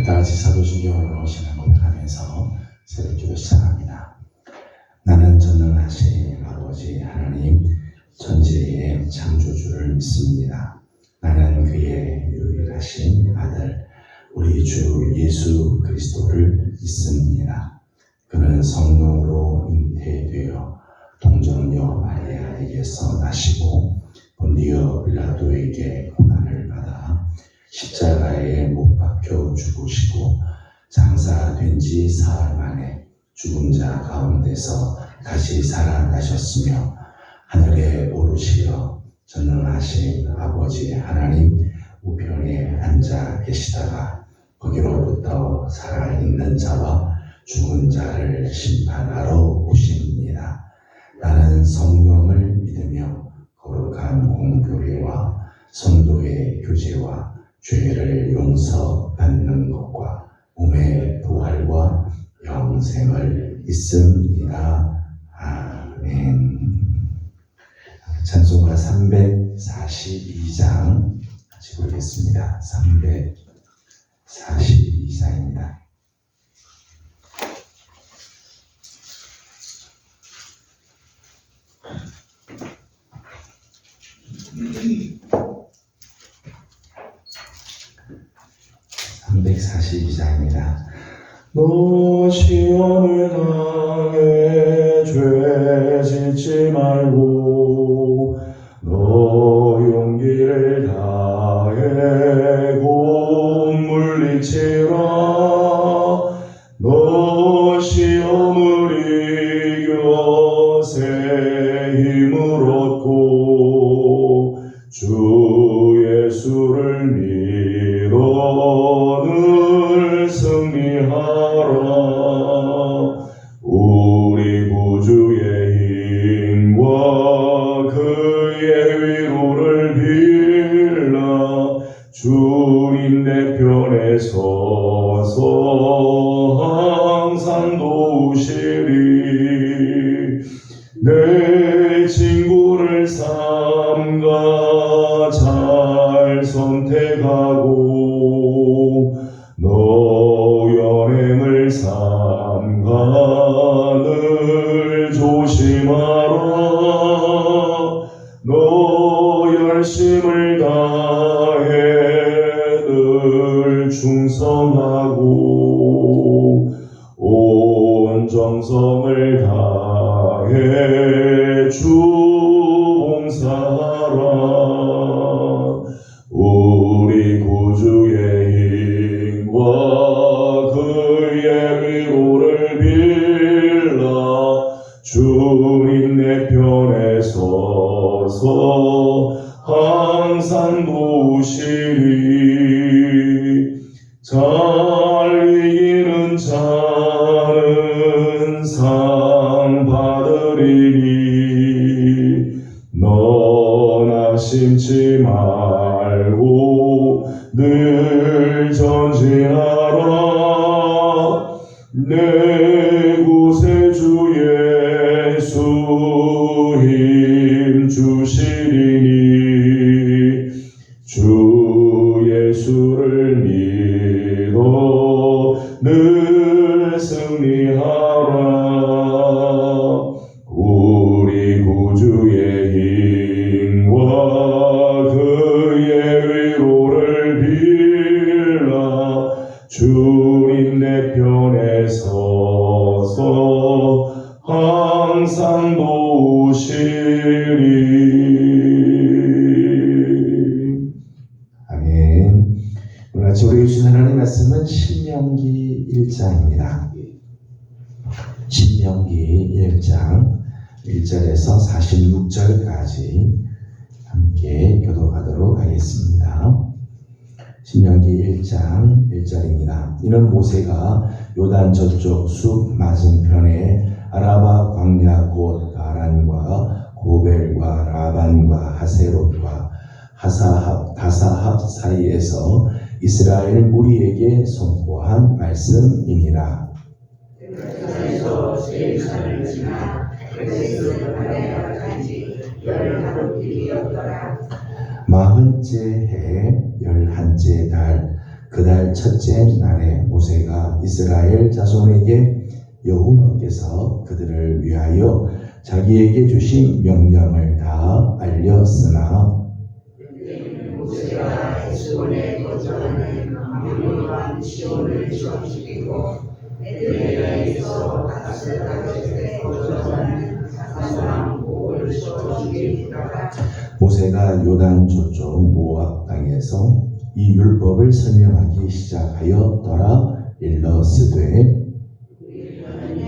다 같이 사도신경으로 신앙 고백하면서 새벽기도 시작합니다. 나는 전능하신 아버지 하나님 전지의 창조주를 믿습니다. 나는 그의 유일하신 아들 우리 주 예수 그리스도를 믿습니다. 그는 성령으로 잉태되어 동정녀 마리아에게서 나시고 본디오 빌라도에게 고난을 받아 십자가에 못 박혀 죽으시고 장사된 지 사흘 만에 죽은 자 가운데서 다시 살아나셨으며 하늘에 오르시어 전능하신 아버지 하나님 우편에 앉아 계시다가 거기로부터 살아있는 자와 죽은 자를 심판하러 오십니다. 나는 성령을 믿으며 거룩한 공교회와 성도의 교제와 죄를 용서받는 것과 몸의 부활과 영생을 믿습니다. 아멘. 찬송가 342장 같이 보겠습니다. 342장입니다. 너 시험을 당해 죄 짓지 말고 너 용기를 다해 곧 물리치라. 너 시험을 이겨 새 힘을 얻고 주 예수를 믿어 늘 승리하라. 우리 구주의 힘과 그의 위로를 빌라. 주님 내 편에 서서 항상 도우시리. 내 친구를 삼가 잘 선택하고 너 연행을 삼가 늘 조심하라. 너 열심을 다해 늘 충성하고 온 정성을 다해 주 봉사하라. 우리 구주의 힘과 그의 위로를 빌라. 주님 내 편에 서서 항상 도우시리. 잘 이기는 자는 상 받으리니 넌 낙심치 말고 늘 전진하라. 내 구세주 예수 힘 주시리니 주 예수를 믿어 늘 승리하라. 우리 구주의 힘과 그의 위로를 빌라. 주님 내 편에 서서 항상 도우시리. 아멘. 오늘 아침 우리 주신 하나님 말씀은 신명기 1장입니다. 신명기 1장 1절에서 46절까지 함께 교독하도록 하겠습니다. 신명기 1장 1절입니다. 이는 모세가 요단 저쪽 숲 맞은편에 아라바 광야 곧 바란과 고벨과 라반과 하세롯과 다사합 사이에서 이스라엘 무리에게 선포한 말씀이니라. 그래서 제일 산을 지나 그래서 바다에 간지 열하루 길이었더라. 40째 해 11째 달 그달 첫째 날에 모세가 이스라엘 자손에게 여호와께서 그들을 위하여 자기에게 주신 명령을 다 알렸으나 모세가 에스본에 거주하는 아모리 왕 시온을 저주시키고 에드레이에서 가스다윗에 거주하는 사상 옥을 저주시키다가 모세가 요단 저쪽 모압 땅에서 이 율법을 설명하기 시작하였더라. 일러스되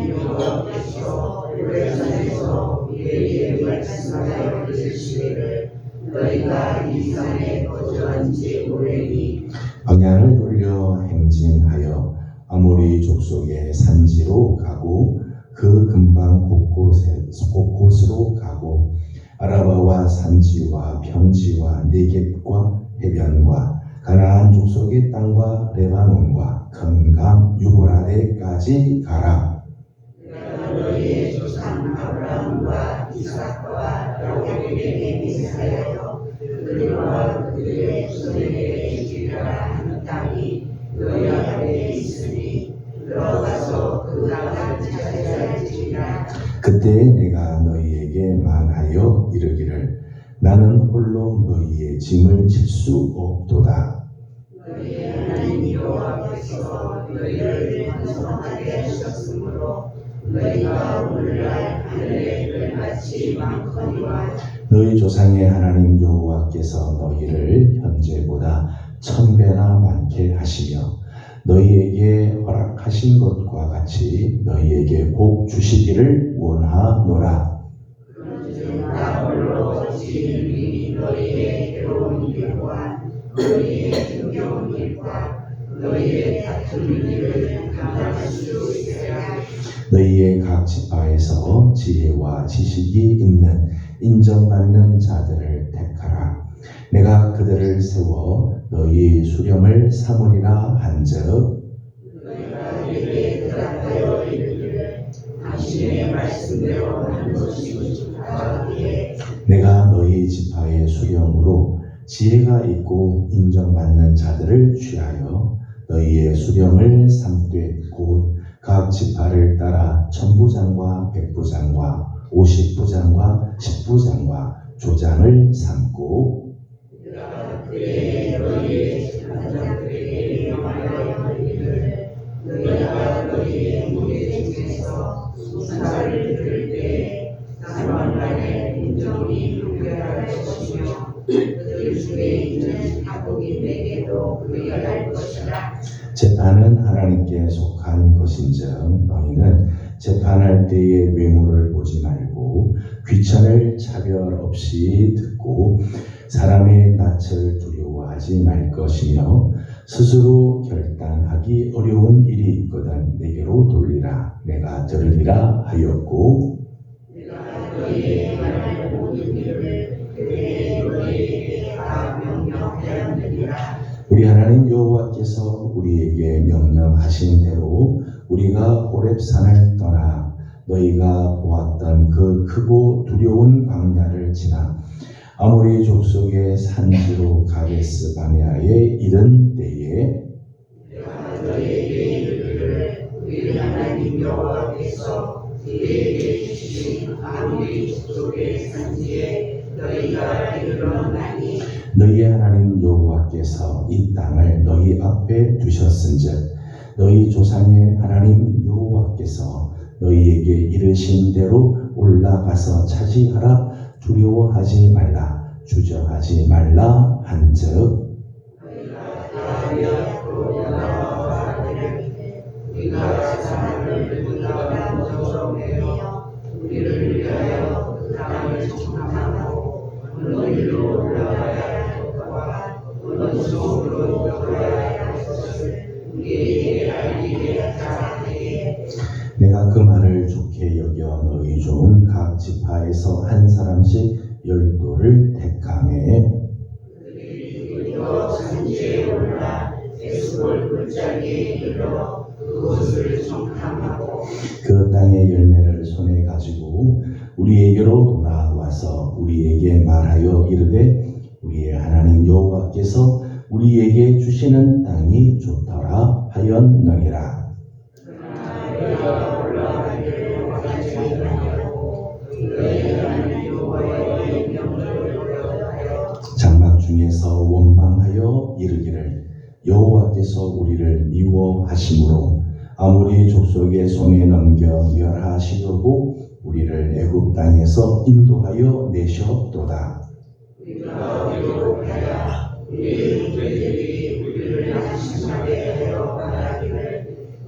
여호와께서 오래전에서 우리에게 말씀하여 이르시기를 너희가 이 산에 거주한 지 오래니 방향을 돌려 행진하여 아모리 족속의 산지로 가고 그 근방 곳곳으로 가고 아라바와 산지와 평지와 네겝과 해변과 가나안 족속의 땅과 레바논과 큰 강 유브라데까지 가라. 내가 너희의 조상 아브라함과 이삭과 야곱에게 맹세하여 그들과 그들의 후손에게 주리라 하는 땅이 너희 앞에 있으니 들어가서 그 땅을 차지할지니라. 그때 내가 너희에게 말하여 이르기를 나는 홀로 너희의 짐을 질 수 없도다. 너희의 하나님 여호와께서 너희를 번성하게 하셨으므로 너희가 오늘날 하늘의 별같이 많거니와 너희 조상의 하나님 여호와께서 너희를 현재보다 1000배나 많게 하시며 너희에게 허락하신 것과 같이 너희에게 복 주시기를 원하노라. 나 홀로 지은 일이 너희의 괴로운 일과 너희의 힘겨운 일과 너희의 다투는 일을 감당할 수 있어야 너희의 각 지파에서 지혜와 지식이 있는 인정받는 자들을 택하라. 내가 그들을 세워 너희 수령을 삼으리라 한즉 너희가 내게 대답하여 이르기를 당신의 말씀대로 한 것이 좋다하기에 내가 너희 지파의 수령으로 지혜가 있고 인정받는 자들을 취하여 너희의 수령을 삼되 곧 각 지파를 따라 천부장과 백부장과 50부장과 10부장과 조장을 삼고 그의 너희의 제사장들에게 명하여 이르기를 너희가 너희의 무리 중에서 수사를 들을 때에 3번간의 인정이 분별할 것이며 그들 중에 있는 하복인에게도 그리할 것이라. 재판은 하나님께 속한 것인즉 너희는 재판할 때에 외모를 보지 말고 귀천을 차별 없이 듣고 사람의 낯을 두려워하지 말 것이며 스스로 결단하기 어려운 일이 있거든 내게로 돌리라. 내가 들으리라 하였고 내가 너희의 말할 모든 일을 그때 너희에게 다 명령하였느니라. 우리 하나님 여호와께서 우리에게 명령하신 대로 우리가 호렙산을 떠나 너희가 보았던 그 크고 두려운 광야를 지나 아모리 족속의 산지로 가데스 바네아에 이른 때에 내가 너희에게 이르기를 우리 하나님 여호와께서 너희에게 주신 아모리 족속의 산지에 너희가 이르렀나니 너희 하나님 여호와께서 이 땅을 너희 앞에 두셨은즉 너희 조상의 하나님 여호와께서 너희에게 이르신 대로 올라가서 차지하라. 두려워하지 말라. 주저하지 말라 한즉 너희가 다하여 올라와 하나님께 우리가 사람을 누가 먼저 내어 우리를 위하여 그 땅을 정탐하고 어느 길로 올라가야 할 것과 어느 쪽으로 돌아야 할 것을 우리에게 알리게 하자 하되 내가 그 말을 좋게 여겨 너희 중 각 지파에서 한 사람씩 12를 택하매 그들이 또 산지에 올라 에스골 골짜기에 이르러 그곳을 정탐하고 그 땅의 열매를 손에 가지고 우리에게로 돌아와서 우리에게 말하여 이르되 우리의 하나님 여호와께서 우리에게 주시는 땅이 좋더라 하였느니라. 장막 중에서 원망하여 이르기를 여호와께서 우리를 미워하심으로 아무리 족속의 손에 넘겨 멸하시려고 우리를 애굽 땅에서 인도하여 내셨도다.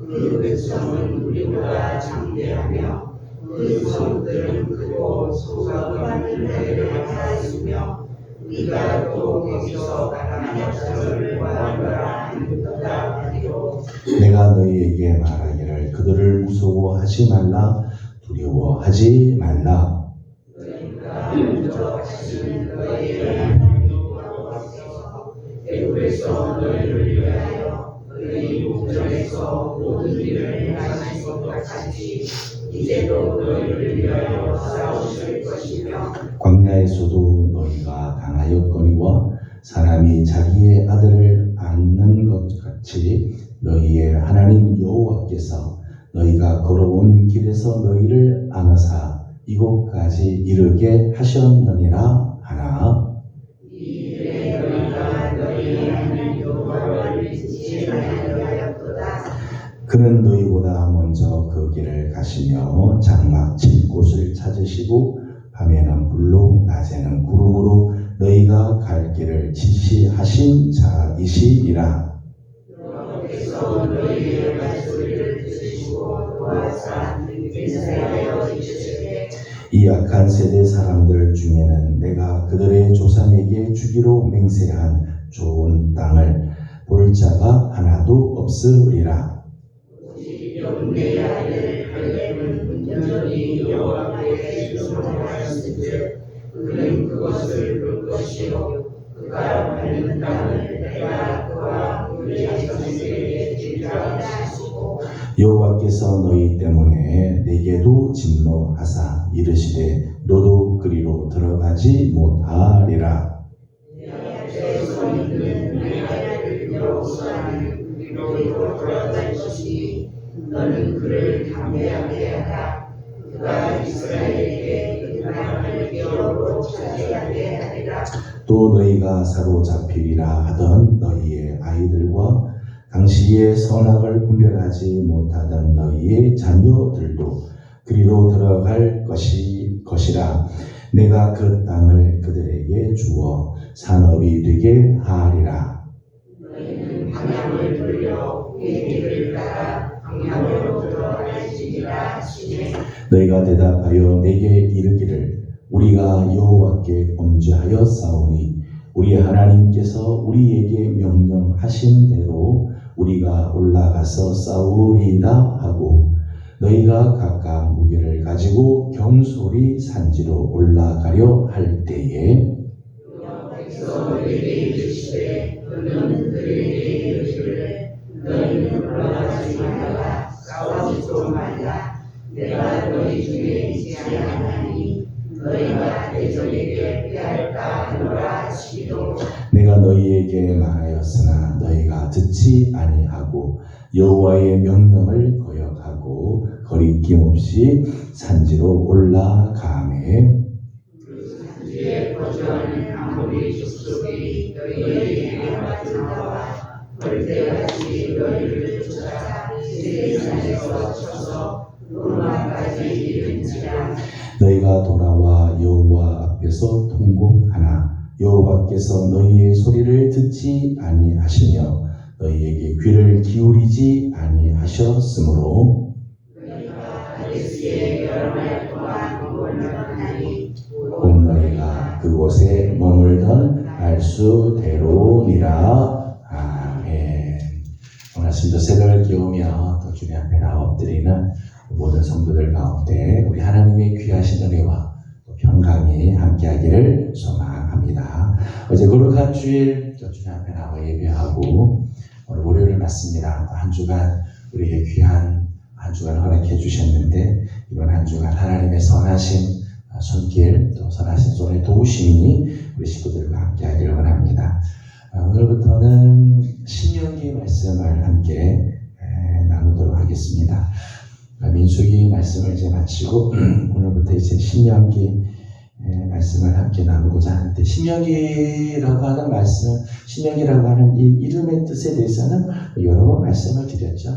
그 백성은 우리보다 장대하며 그 성들은 크고 소가 많은 데를 하였으며 우리가 또 거기서 강력자를 구하노라 하는도다 하리로. 내가 너희에게 말하기를 그들을 무서워하지 말라 두려워하지 말라. 너희가 먼저 하시는 너희의 하나님 여호와께서 애굽에서 너희를 위하여 너희 목전에서 모든 일을 행하신 것과 같이 이제도 너희를 위하여 싸우실 것이며 광야에서도 너희가 당하였거니와 사람이 자기의 아들을 낳는 것 같이 너희의 하나님 여호와께서 너희가 걸어온 길에서 너희를 안으사 이곳까지 이르게 하셨느니라 하나. 이 일에 너희가 너희 하나님 여호와를 잊지 말아야겠도다. 그는 너희보다 먼저 그 길을 가시며 장막 칠 곳을 찾으시고 밤에는 불로 낮에는 구름으로 너희가 갈 길을 지시하신 자이시리라. 여호와께서 너희의 말소리를 들으시고 도와사 인사하여 주시되 이 악한 세대 사람들 중에는 내가 그들의 조상에게 주기로 맹세한 좋은 땅을 볼 자가 하나도 없으리라. 오직 영내 아들 할렘은 온전히 여호와께 순종하였은즉 그는 그것을 볼 것이요 그가 받는 땅을 내가 그와 그의 자손에게 주리라 하시고 여호와께서 너희 때문에 내게도 진노하사 이르시되 너도 그리로 들어가지 못하리라. 내 앞에서 있는 내 아들을 여호수아는 너희로 돌아갈 것이니 너는 그를 담대하게 하라. 그가 이스라엘에게 그 땅을 기업으로 차지하게 하리라. 또 너희가 사로잡히리라 하던 너희의 아이들과 당시의 선악을 분별하지 못하던 너희의 자녀들도 그리로 들어갈 것이라. 내가 그 땅을 그들에게 주어 산업이 되게 하리라. 너희는 방향을 돌려 그의 길을 따라 방향으로 들어갈지니라 하시네. 너희가 대답하여 내게 이르기를 우리가 여호와께 범죄하여 싸우니 우리 하나님께서 우리에게 명령하신 대로 우리가 올라가서 싸우리이다 하고 너희가 각각 무기를 가지고 경솔히 산지로 올라가려 할 때에 여호와께서 너희에게 이르시되 너는 그에게 이르시되 너희는 올라가지 말라 싸우지도 말라. 내가 너희 중에 있지 아니하나니 너희가 내 적에게 피할까 하노라 하시기도. 내가 너희에게 말하였으나 너희가 듣지 아니하고 여호와의 명령을 거역하고 거리낌 없이 산지로 올라가매 산지에 거주하는 아모리 족속이 너희에게 맞은다와 벌떼같이 너희를 쫓아 세상에서 쳐서 로마까지 이른지라. 너희가 돌아와 여호와 앞에서 통곡하나 여호와께서 너희의 소리를 듣지 아니하시며 너희에게 귀를 기울이지 아니하셨으므로 너희가 가데스에 여러 날 동안 머물렀나니 곧 너희가 그곳에 머물던 알수대로니라. 아멘. 반갑습니다. 새벽을 깨우며 또 주님 앞에 나와 엎드리는 모든 성도들 가운데 우리 하나님의 귀하신 은혜와 평강이 함께하기를 소망합니다. 어제 거룩한 주일 주님 앞에 나와 예배하고 오늘 월요일을 맞습니다. 한 주간 우리에게 귀한 한 주간 허락해 주셨는데 이번 한 주간 하나님의 선하신 손길 또 선하신 손의 도우심이 우리 식구들과 함께하기를 원합니다. 오늘부터는 신명기 말씀을 함께 나누도록 하겠습니다. 민수기 말씀을 이제 마치고 오늘부터 이제 신명기 말씀을 함께 나누고자 하는데, 신명기라고 하는 말씀, 신명기라고 하는 이 이름의 뜻에 대해서는 여러 번 말씀을 드렸죠.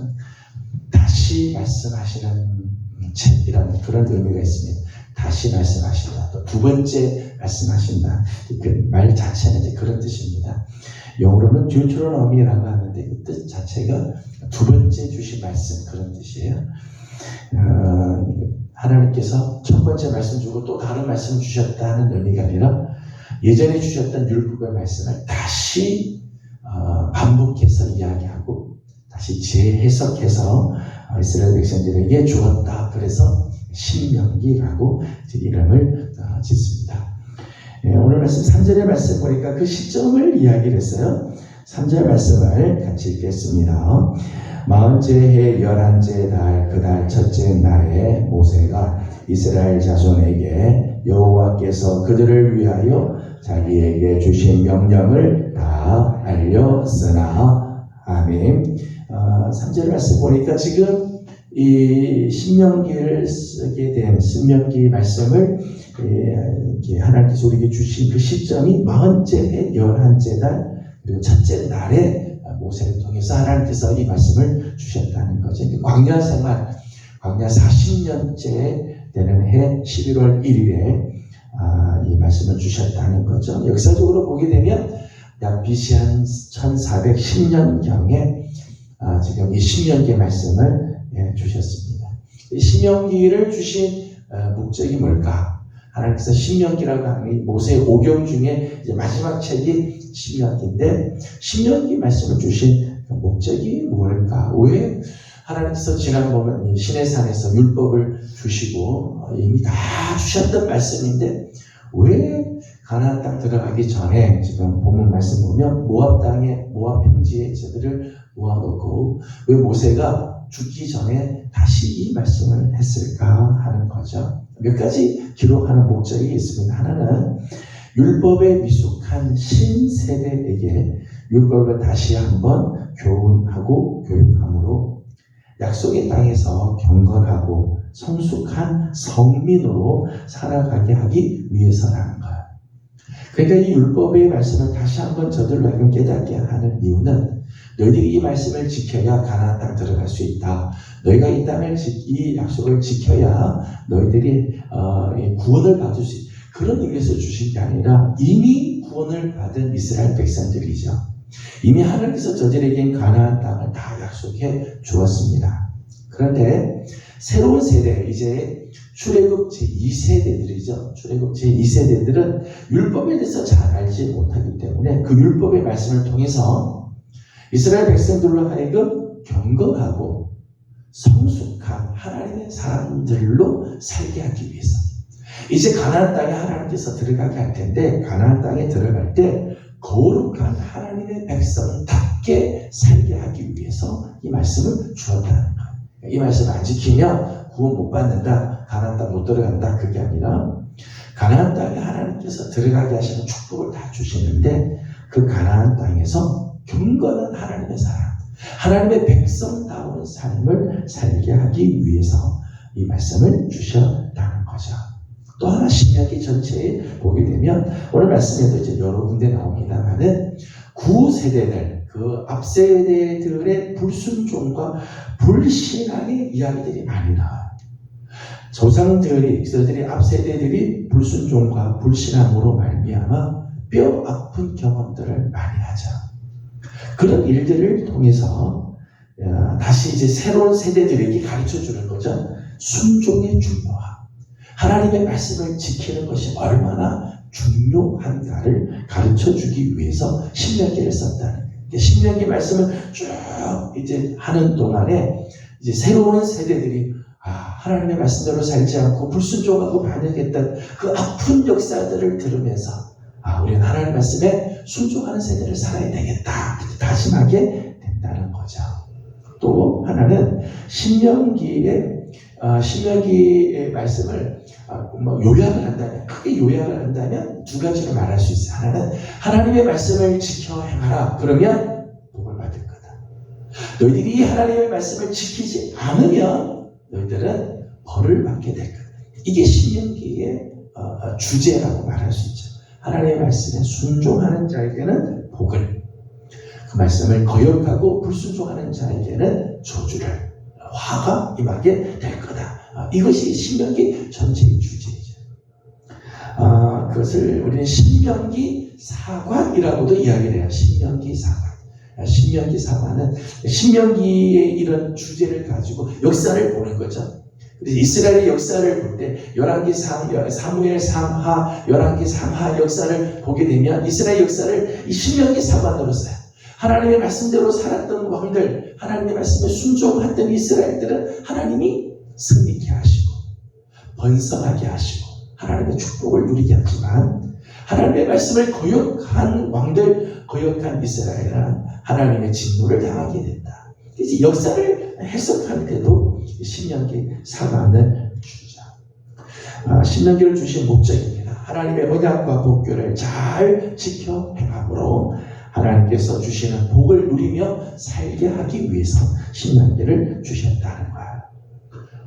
다시 말씀하시는 책이라는 그런 의미가 있습니다. 다시 말씀하신다. 또 두 번째 말씀하신다. 그 말 자체는 이제 그런 뜻입니다. 영어로는 듀트로노미라고 하는데 그 뜻 자체가 두 번째 주신 말씀, 그런 뜻이에요. 하나님께서 첫 번째 말씀 주고 또 다른 말씀 주셨다는 의미가 아니라 예전에 주셨던 율법의 말씀을 다시 반복해서 이야기하고 다시 재해석해서 이스라엘 백성들에게 주었다. 그래서 신명기라고 이름을 짓습니다. 오늘 말씀 3절의 말씀 보니까 그 시점을 이야기를 했어요. 3절 말씀을 같이 읽겠습니다. 40째 해 11째 달 그 달 첫째 날에 모세가 이스라엘 자손에게 여호와께서 그들을 위하여 자기에게 주신 명령을 다 알렸으나. 아멘. 3절 말씀 보니까 지금 이 신명기를 쓰게 된 신명기 말씀을 하나님께서 우리에게 주신 그 시점이 40째 해 11째 달 그리고 첫째 날에 모세를 통해서 하나님께서 이 말씀을 주셨다는 거죠. 광야 생활, 광야 40년째 되는 해 11월 1일에 이 말씀을 주셨다는 거죠. 역사적으로 보게 되면 약 BC 한 1410년경에 지금 이 신명기 말씀을 주셨습니다. 이 신명기를 주신 목적이 뭘까? 하나님께서 신명기라고 하는 이 모세의 오경 중에 이제 마지막 책이 신명기인데, 신명기 말씀을 주신 목적이 뭘까? 왜 하나님께서 지난번 이 시내산에서 율법을 주시고 이미 다 주셨던 말씀인데 왜 가나안 땅 들어가기 전에 지금 본문 말씀 보면 모압 땅에 모압 평지에 저들을 모아놓고 왜 모세가 죽기 전에 다시 이 말씀을 했을까 하는 거죠. 몇 가지 기록하는 목적이 있습니다. 하나는 율법에 미숙한 신세대에게 율법을 다시 한번 교훈하고 교육함으로 약속의 땅에서 경건하고 성숙한 성민으로 살아가게 하기 위해서라는 거예요. 그러니까 이 율법의 말씀을 다시 한번 저들로 하여금 깨닫게 하는 이유는 너희들이 이 말씀을 지켜야 가나안 땅 들어갈 수 있다. 너희가 이 땅을 이 약속을 지켜야 너희들이 구원을 받을 수 있다. 그런 의미에서 주신 게 아니라 이미 구원을 받은 이스라엘 백성들이죠. 이미 하나님께서 저들에게 가나안 땅을 다 약속해 주었습니다. 그런데 새로운 세대, 이제 출애굽 제2세대들이죠. 출애굽 제2세대들은 율법에 대해서 잘 알지 못하기 때문에 그 율법의 말씀을 통해서 이스라엘 백성들로 하여금 경건하고 성숙한 하나님의 사람들로 살게 하기 위해서 이제 가나안 땅에 하나님께서 들어가게 할 텐데, 가나안 땅에 들어갈 때 거룩한 하나님의 백성답게 살게 하기 위해서 이 말씀을 주었다는 거예요. 이 말씀을 안 지키면 구원 못 받는다, 가나안 땅 못 들어간다, 그게 아니라 가나안 땅에 하나님께서 들어가게 하시는 축복을 다 주시는데 그 가나안 땅에서 경건한 하나님의 사람, 하나님의 백성다운 삶을 살게 하기 위해서 이 말씀을 주셨다는 거죠. 또 하나 신명기 전체에 보게 되면 오늘 말씀에도 이제 여러 군데 나옵니다만은 구세대들, 그 앞세대들의 불순종과 불신앙의 이야기들이 많이 나와요. 조상들이, 그들의 앞세대들이 불순종과 불신앙으로 말미암아 뼈 아픈 경험들을 많이 하죠. 그런 일들을 통해서 다시 이제 새로운 세대들에게 가르쳐 주는 거죠. 순종의 중요함, 하나님의 말씀을 지키는 것이 얼마나 중요한가를 가르쳐 주기 위해서 신명기를 썼다는 거예요. 신명기 말씀을 쭉 이제 하는 동안에 이제 새로운 세대들이 하나님의 말씀대로 살지 않고 불순종하고 반역했던 그 아픈 역사들을 들으면서 우리는 하나님의 말씀에 순종하는 세대를 살아야 되겠다 다짐하게 된다는 거죠. 또 하나는 신명기에 신명기의 말씀을 요약을 한다면, 크게 요약을 한다면 두 가지로 말할 수 있어요. 하나는 하나님의 말씀을 지켜 행하라. 그러면 복을 받을 거다. 너희들이 하나님의 말씀을 지키지 않으면 너희들은 벌을 받게 될 거다. 이게 신명기의 주제라고 말할 수 있죠. 하나님의 말씀에 순종하는 자에게는 복을, 그 말씀을 거역하고 불순종하는 자에게는 저주를, 화가 임하게 될 거다. 이것이 신명기 전체의 주제이죠. 그것을 우리는 신명기 사관이라고도 이야기를 해요. 신명기 사관. 신명기 사관은 신명기의 이런 주제를 가지고 역사를 보는 거죠. 그래서 이스라엘의 역사를 볼 때 사무엘 상하, 열왕기 상하 역사를 보게 되면 이스라엘 역사를 이 신명기 사관으로 써요. 하나님의 말씀대로 살았던 왕들, 하나님의 말씀에 순종했던 이스라엘들은 하나님이 승리케 하시고 번성하게 하시고 하나님의 축복을 누리게 하지만, 하나님의 말씀을 거역한 왕들, 거역한 이스라엘은 하나님의 진노를 당하게 된다. 그래서 역사를 해석할 때도 신명기 사관을 주죠. 신명기를 주신 목적입니다. 하나님의 언약과 법규를 잘 지켜 행함으로 하나님께서 주시는 복을 누리며 살게 하기 위해서 신명기를 주셨다는 거예요.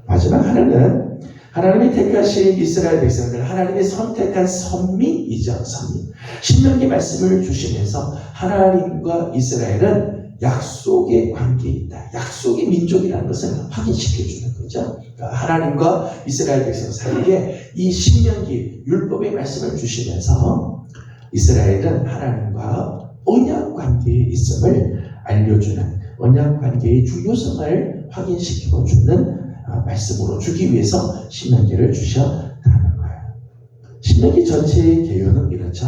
마지막 하나는 하나님이 택하신 이스라엘 백성들, 하나님의 선택한 선민이죠. 선민. 신명기 말씀을 주시면서 하나님과 이스라엘은 약속의 관계에 있다. 약속의 민족이라는 것을 확인시켜주는 거죠. 그러니까 하나님과 이스라엘 백성 사이에 이 신명기 율법의 말씀을 주시면서 이스라엘은 하나님과 언약 관계에 있음을 알려주는, 언약 관계의 중요성을 확인시켜주는 말씀으로 주기 위해서 신명기를 주셨다는 거예요. 신명기 전체의 개요는 이렇죠.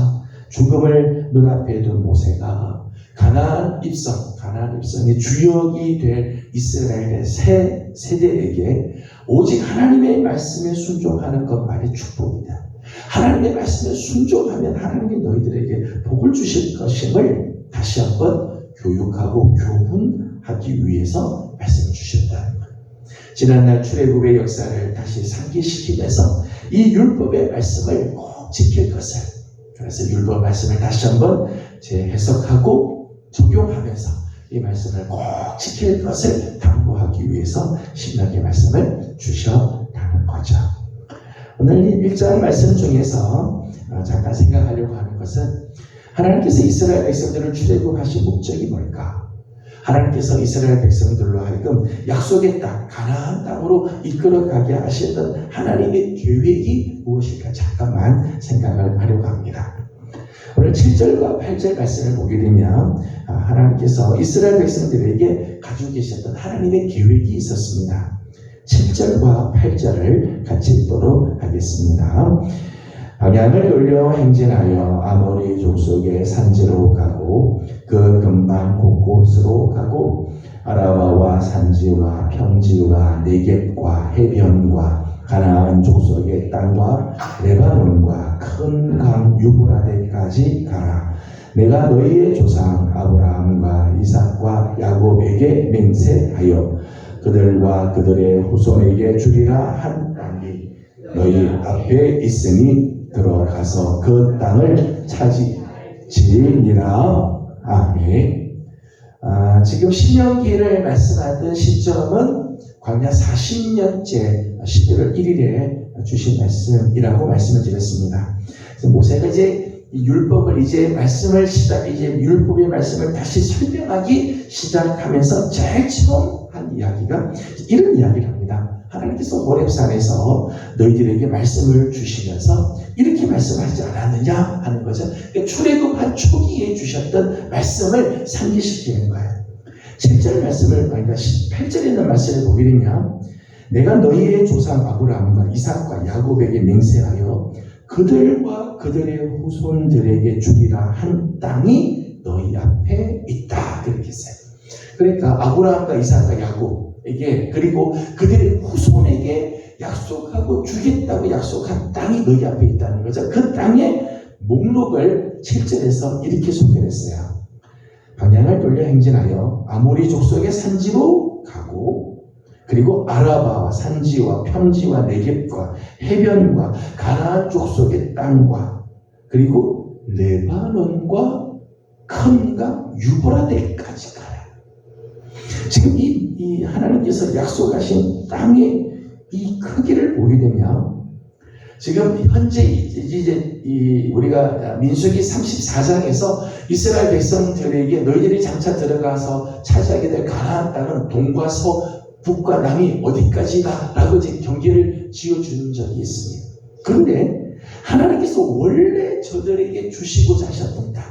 죽음을 눈앞에 둔 모세가 가나안 입성의 주역이 될 이스라엘의 새 세대에게 오직 하나님의 말씀에 순종하는 것만이 축복이다. 하나님의 말씀에 순종하면 하나님이 너희들에게 복을 주실 것임을 다시 한번 교육하고 교훈하기 위해서 말씀을 주셨다는 거예요. 지난날 출애굽의 역사를 다시 상기시키면서 이 율법의 말씀을 꼭 지킬 것을, 그래서 율법 말씀을 다시 한번 재해석하고 적용하면서 이 말씀을 꼭 지킬 것을 당부하기 위해서 신명기 말씀을 주셨다는 거죠. 오늘 이 1장 말씀 중에서 잠깐 생각하려고 하는 것은, 하나님께서 이스라엘 백성들을 출애굽하신 목적이 뭘까? 하나님께서 이스라엘 백성들로 하여금 약속의 땅, 가나안 땅으로 이끌어가게 하셨던 하나님의 계획이 무엇일까? 잠깐만 생각을 하려고 합니다. 오늘 7절과 8절 말씀을 보게 되면 하나님께서 이스라엘 백성들에게 가지고 계셨던 하나님의 계획이 있었습니다. 7절과 8절을 같이 읽도록 하겠습니다. 방향을 돌려 행진하여 아모리 족속의 산지로 가고 그 근방 곳곳으로 가고 아라바와 산지와 평지와 네겝과 해변과 가나안 족속의 땅과 레바논과 큰 강 유브라데까지 가라. 내가 너희의 조상 아브라함과 이삭과 야곱에게 맹세하여 그들과 그들의 후손에게 주리라 한 땅이 너희 앞에 있으니 들어가서 그 땅을 차지하리니라. 아멘. 지금 신명기를 말씀하던 시점은 광야 40년째 11월 1일에 주신 말씀이라고 말씀을 드렸습니다. 그래서 모세가 이제 이 율법을 이제 율법의 말씀을 다시 설명하기 시작하면서 제일 처음 한 이야기가 이런 이야기를 합니다. 하나님께서 호렙산에서 너희들에게 말씀을 주시면서 이렇게 말씀하지 않았느냐 하는 거죠. 그러니까 출애굽한 초기에 주셨던 말씀을 상기시키는 거예요. 7절 말씀을, 그러니까 8절에 있는 말씀을 보게 되면 내가 너희의 조상 아브라함과 이삭과 야곱에게 맹세하여 그들과 그들의 후손들에게 주리라 한 땅이 너희 앞에 있다. 그렇게 했어요. 그러니까 아브라함과 이삭과 야곱에게, 그리고 그들의 후손에게 약속하고 주겠다고 약속한 땅이 너희 앞에 있다는 거죠. 그 땅의 목록을 7절에서 이렇게 소개했어요. 방향을 돌려 행진하여 아모리 족속의 산지로 가고 그리고 아라바와 산지와 평지와 네겝과 해변과 가나안 족속의 땅과 그리고 레바논과 큰 강 유브라데까지 가라. 지금 이 하나님께서 약속하신 땅의 이 크기를 보게 되면 지금 현재 이제 우리가 민수기 34장에서 이스라엘 백성들에게 너희들이 장차 들어가서 차지하게 될 가나안 땅은 동과 서 북과 남이 어디까지다라고 경계를 지어주는 적이 있습니다. 그런데 하나님께서 원래 저들에게 주시고자 하셨던 땅,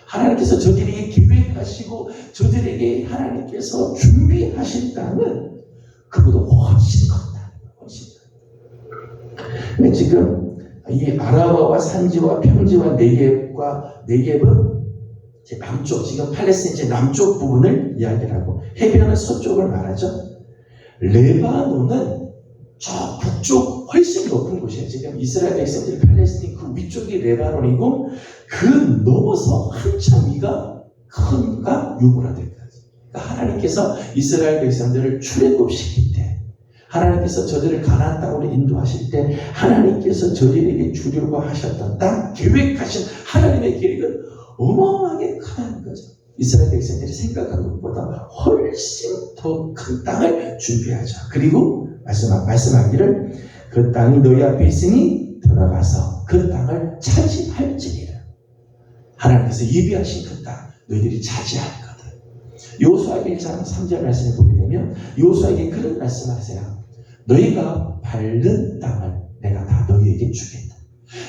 하나님께서 저들에게 계획하시고 저들에게 하나님께서 준비하신 땅은 그보다 훨씬 컸다. 훨씬 컸다. 근데 지금 이 아라바와 산지와 평지와 네겝은 이제 남쪽, 지금 팔레스타인 이제 남쪽 부분을 이야기를 하고 해변은 서쪽을 말하죠. 레바논은 저 북쪽 훨씬 높은 곳이에요. 지금 이스라엘 백성들이 팔레스타인 그 위쪽이 레바논이고 그 넘어서 한참 위가 큰 강 유브라데까지. 그러니까 하나님께서 이스라엘 백성들을 출애굽시킬 때, 하나님께서 저들을 가나안 땅으로 인도하실 때 하나님께서 저들에게 주려고 하셨던 땅, 계획하신 하나님의 계획은 어마어마하게 크다는 거죠. 이스라엘 백성들이 생각한 것보다 훨씬 더 큰 땅을 준비하죠. 그리고 말씀하기를 그 땅이 너희 앞에 있으니 들어가서 그 땅을 차지할지니라. 하나님께서 예비하신 그 땅 너희들이 차지할 거다. 여호수아 1장 3절 말씀을 보게 되면 여호수아에게 그런 말씀하세요. 너희가 밟는 땅을 내가 다 너희에게 주겠다.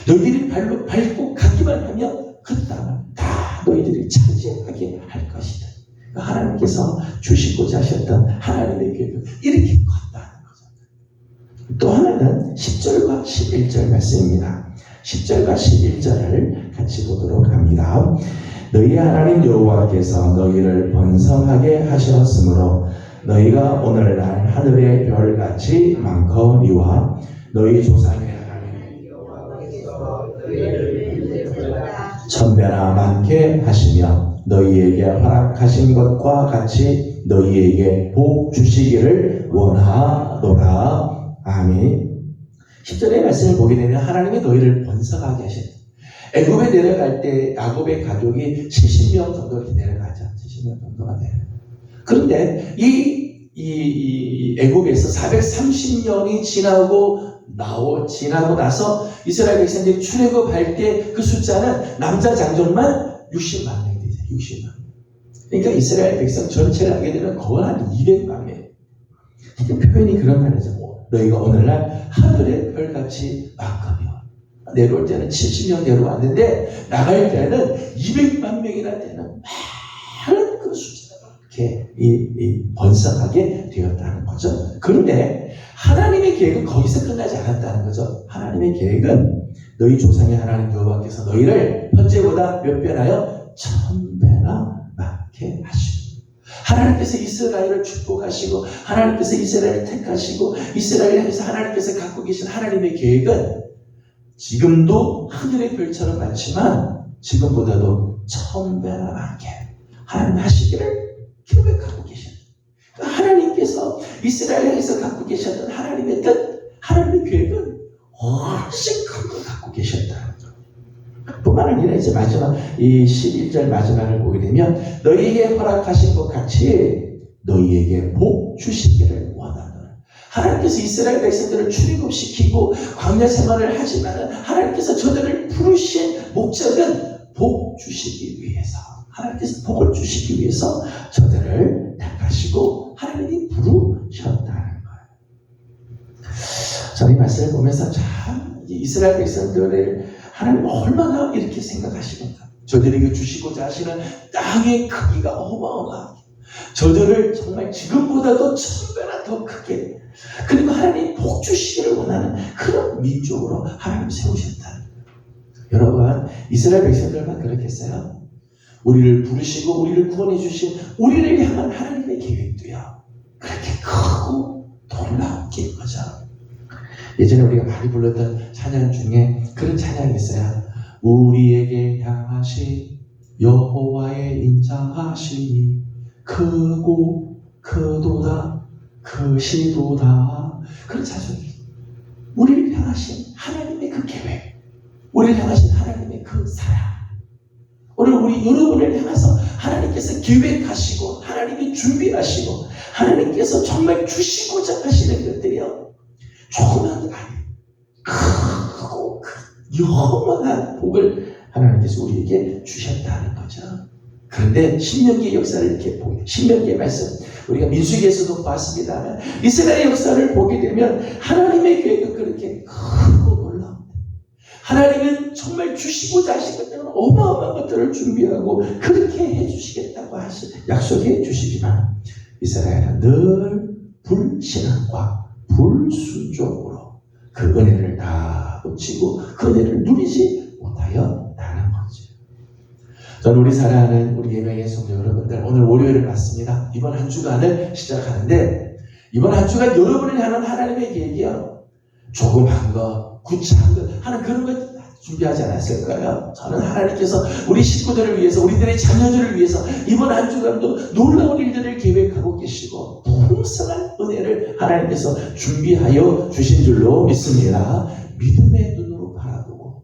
너희들이 발로 밟고 가기만 하면 그 땅을 다 너희들이 차지하게 할 것이다. 하나님께서 주시고자 하셨던 하나님의 계획은 이렇게 컸다는 거죠. 또 하나는 10절과 11절 말씀입니다. 10절과 11절을 같이 보도록 합니다. 너희 하나님 여호와께서 너희를 번성하게 하셨으므로 너희가 오늘날 하늘의 별같이 많거니와 너희 조상의 하나님 여호와께서 너희를 인도하라. 천배나 많게 하시며 너희에게 허락하신 것과 같이 너희에게 복 주시기를 원하노라. 아멘. 10절의 말씀을 보게 되면 하나님이 너희를 번성하게 하셨다. 애굽에 내려갈 때 야곱의 가족이 70명 정도 이렇게 내려가죠. 70명 정도가 내려가요. 그런데 이 애굽에서 430년이 지나고 나서 이스라엘 백성들이 출애굽할 때 그 숫자는 남자 장정만 60만 명이 되죠. 60만 명. 그러니까 이스라엘 백성 전체를 하게 되면 거의 한 200만 명. 표현이 그런 말이죠. 너희가 오늘날 하늘의 별같이 많거니와. 내려올 때는 70명 내려왔는데 나갈 때는 200만 명이나 되는 많은 그 숫자가 이렇게 번성하게 되었다는 거죠. 그런데 하나님의 계획은 거기서 끝나지 않았다는 거죠. 하나님의 계획은 너희 조상의 하나님 여호와께서 너희를 현재보다 몇 배나요? 1000배나 많게 하시고, 하나님께서 이스라엘을 축복하시고 하나님께서 이스라엘을 택하시고 이스라엘을 향해서 하나님께서 갖고 계신 하나님의 계획은 지금도 하늘의 별처럼 많지만 지금보다도 1000배나 많게 하나님 하시기를 계획하고 계십니다. 하나님께서 이스라엘을 향해서 갖고 계셨던 하나님의 뜻, 하나님의 계획은 훨씬 큰 걸 갖고 계셨다. 뿐만 아니라 이제 마지막 이 11절 마지막을 보게 되면 너희에게 허락하신 것 같이 너희에게 복 주시기를 원하노라. 하나님께서 이스라엘 백성들을 출애굽시키고 광야 생활을 하지만 하나님께서 저들을 부르신 목적은 복 주시기 위해서, 하나님께서 복을 주시기 위해서 저들을 택하시고 하나님이 부르셨다는 거예요. 저는 이 말씀을 보면서 참 이스라엘 백성들을 하나님 얼마나 이렇게 생각하시는가. 저들에게 주시고자 하시는 땅의 크기가 어마어마하게, 저들을 정말 지금보다도 1000배나 더 크게, 그리고 하나님 복 주시기를 원하는 그런 민족으로 하나님 세우셨다는 거예요. 여러분, 이스라엘 백성들만 그렇겠어요? 우리를 부르시고 우리를 구원해 주신 우리를 향한 하나님의 계획도요 그렇게 크고 놀랍게 거죠. 예전에 우리가 많이 불렀던 찬양 중에 그런 찬양이 있어요. 우리에게 향하신 여호와의 인자하심이 크고 크도다, 그 크시도다. 그런 자손이 우리를 향하신 하나님의 그 계획, 우리를 향하신 하나님의 그 사랑, 오늘 우리 여러분을 향해서 하나님께서 계획하시고 하나님이 준비하시고 하나님께서 정말 주시고자 하시는 것들이요, 조그만 게 아니에요. 크고 영원한 복을 하나님께서 우리에게 주셨다는 거죠. 그런데 신명기의 역사를 이렇게 보게, 신명기의 말씀, 우리가 민수기에서도 봤습니다만 이스라엘 역사를 보게 되면 하나님의 계획은 그렇게 크고 놀라운, 하나님은 정말 주시고자 하신 것들은 어마어마한 것들을 준비하고 그렇게 해주시겠다고 약속해 주시지만 이스라엘은 늘 불신앙과 불순종으로 그 은혜를 다 놓치고 그 은혜를 누리지 못하였다는 거죠. 저는 우리 사랑하는 우리 예명의 성도 여러분들, 오늘 월요일을 맞습니다. 이번 한 주간을 시작하는데 이번 한 주간 여러분을 향한 하나님의 계획이요, 조그만 것, 구차한 것 하는 그런 것 준비하지 않았을까요? 저는 하나님께서 우리 식구들을 위해서, 우리들의 자녀들을 위해서 이번 한 주간도 놀라운 일들을 계획하고 계시고 풍성한 은혜를 하나님께서 준비하여 주신 줄로 믿습니다. 믿음의 눈으로 바라보고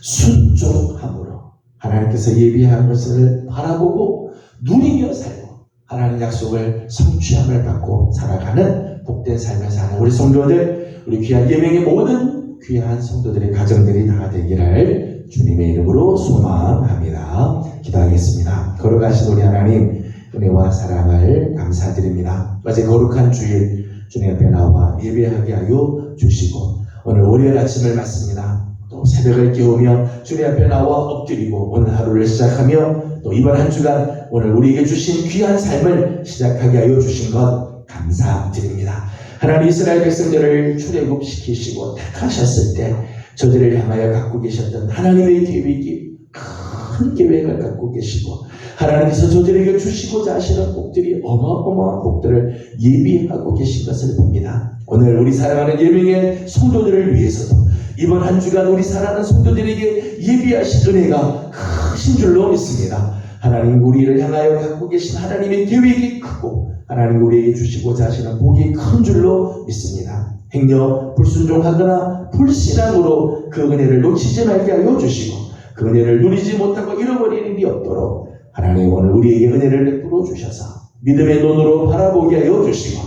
순종함으로 하나님께서 예비한 것을 바라보고 누리며 살고 하나님 약속을 성취함을 받고 살아가는 복된 삶을 사는 우리 성도들, 우리 귀한 예명의 모든 귀한 성도들의 가정들이 다 되기를 주님의 이름으로 소망합니다. 기도하겠습니다. 걸어가신 우리 하나님, 은혜와 사랑을 감사드립니다. 어제 거룩한 주일 주님 앞에 나와 예배하게 하여 주시고 오늘 월요일 아침을 맞습니다. 또 새벽을 깨우며 주님 앞에 나와 엎드리고 오늘 하루를 시작하며 또 이번 한 주간 오늘 우리에게 주신 귀한 삶을 시작하게 하여 주신 것 감사드립니다. 하나님, 이스라엘 백성들을 출애굽시키시고 택하셨을 때 저들을 향하여 갖고 계셨던 하나님의 계획이 큰 계획을 갖고 계시고 하나님께서 저들에게 주시고자 하시는 복들이 어마어마한 복들을 예비하고 계신 것을 봅니다. 오늘 우리 사랑하는 예명의 성도들을 위해서도 이번 한 주간 우리 사랑하는 성도들에게 예비하신 은혜가 크신 줄로 믿습니다. 하나님, 우리를 향하여 갖고 계신 하나님의 계획이 크고 하나님 우리에게 주시고자 하시는 복이 큰 줄로 믿습니다. 행여 불순종하거나 불신앙으로 그 은혜를 놓치지 말게 하여 주시고 그 은혜를 누리지 못하고 잃어버리는 일이 없도록 하나님 오늘 우리에게 은혜를 베풀어 주셔서 믿음의 눈으로 바라보게 하여 주시고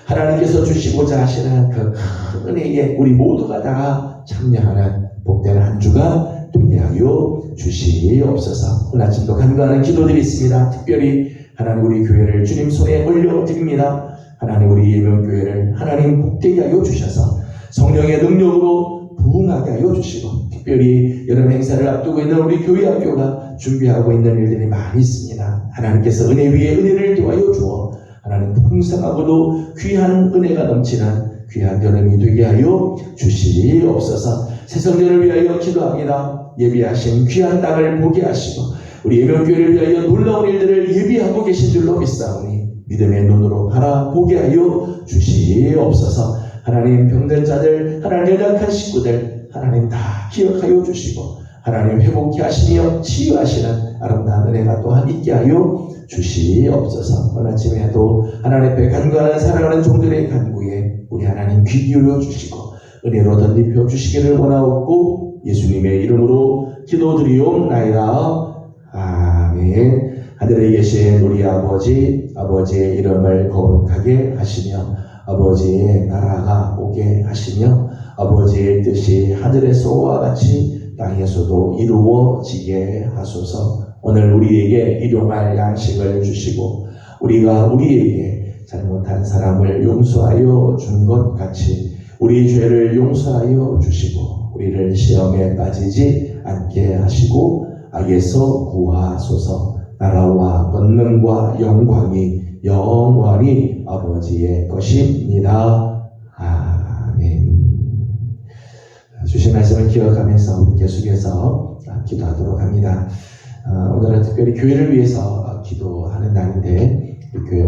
하나님께서 주시고자 하시는 그 큰 은혜에 우리 모두가 다 참여하는 복된 한 주가 되게 하여 주시옵소서. 오늘 아침도 간구하는 기도들이 있습니다. 특별히 하나님 우리 교회를 주님 손에 올려드립니다. 하나님 우리 예명교회를 하나님 복되게 하여 주셔서 성령의 능력으로 부흥하게 하여 주시고 특별히 여름 행사를 앞두고 있는 우리 교회 학교가 준비하고 있는 일들이 많이 있습니다. 하나님께서 은혜 위에 은혜를 더하여 주어 하나님 풍성하고도 귀한 은혜가 넘치는 귀한 여름이 되게 하여 주시옵소서. 새성전을 위하여 기도합니다. 예비하신 귀한 땅을 보게 하시고 우리 예명교회를 위하여 놀라운 일들을 예비하고 계신 줄로 믿사오니 믿음의 눈으로 바라보게 하여 주시옵소서. 하나님, 병든 자들, 하나님 연약한 식구들 하나님 다 기억하여 주시고 하나님 회복케 하시며 치유하시는 아름다운 은혜가 또한 있게 하여 주시옵소서. 오늘 아침에도 하나님 앞에 간구하는 사랑하는 종들의 간구에 우리 하나님 귀 기울여 주시고 은혜로 덧입혀 주시기를 원하옵고 예수님의 이름으로 기도드리옵나이다. 아멘. 하늘에 계신 우리 아버지, 아버지의 이름을 거룩하게 하시며 아버지의 나라가 오게 하시며 아버지의 뜻이 하늘에서와 같이 땅에서도 이루어지게 하소서. 오늘 우리에게 일용할 양식을 주시고 우리가 우리에게 잘못한 사람을 용서하여 준 것 같이 우리 죄를 용서하여 주시고 우리를 시험에 빠지지 않게 하시고 악에서 구하소서. 나라와 권능과 영광이 영원히 아버지의 것입니다. 아멘. 주신 말씀을 기억하면서 우리 계속해서 기도하도록 합니다. 오늘은 특별히 교회를 위해서 기도하는 날인데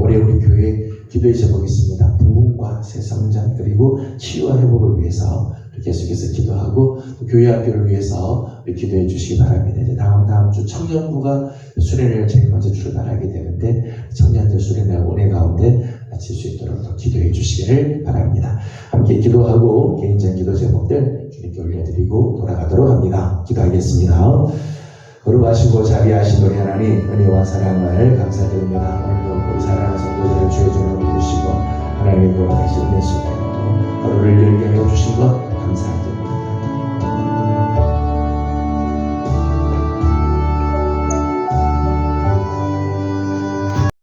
올해 우리 교회 기도해 보겠습니다. 부흥과 새성전 그리고 치유와 회복을 위해서 계속해서 기도하고 또 교회 학교를 위해서 기도해 주시기 바랍니다. 이제 다음 주 청년부가 수련회를 제일 먼저 출발하게 되는데 청년들 수련회 은혜 가운데 바칠 수 있도록 더 기도해 주시기를 바랍니다. 함께 기도하고 개인적인 기도 제목들 주님께 올려드리고 돌아가도록 합니다. 기도하겠습니다. 거룩하시고 자비하신 우리 하나님, 은혜와 사랑을 감사드립니다. 오늘도 우리 사랑하는 성도들을 주의 종으로 부르시고 하나님의 거룩하신 은혜 속에 또 하루를 열게 하여 주신 것 감사드립니다.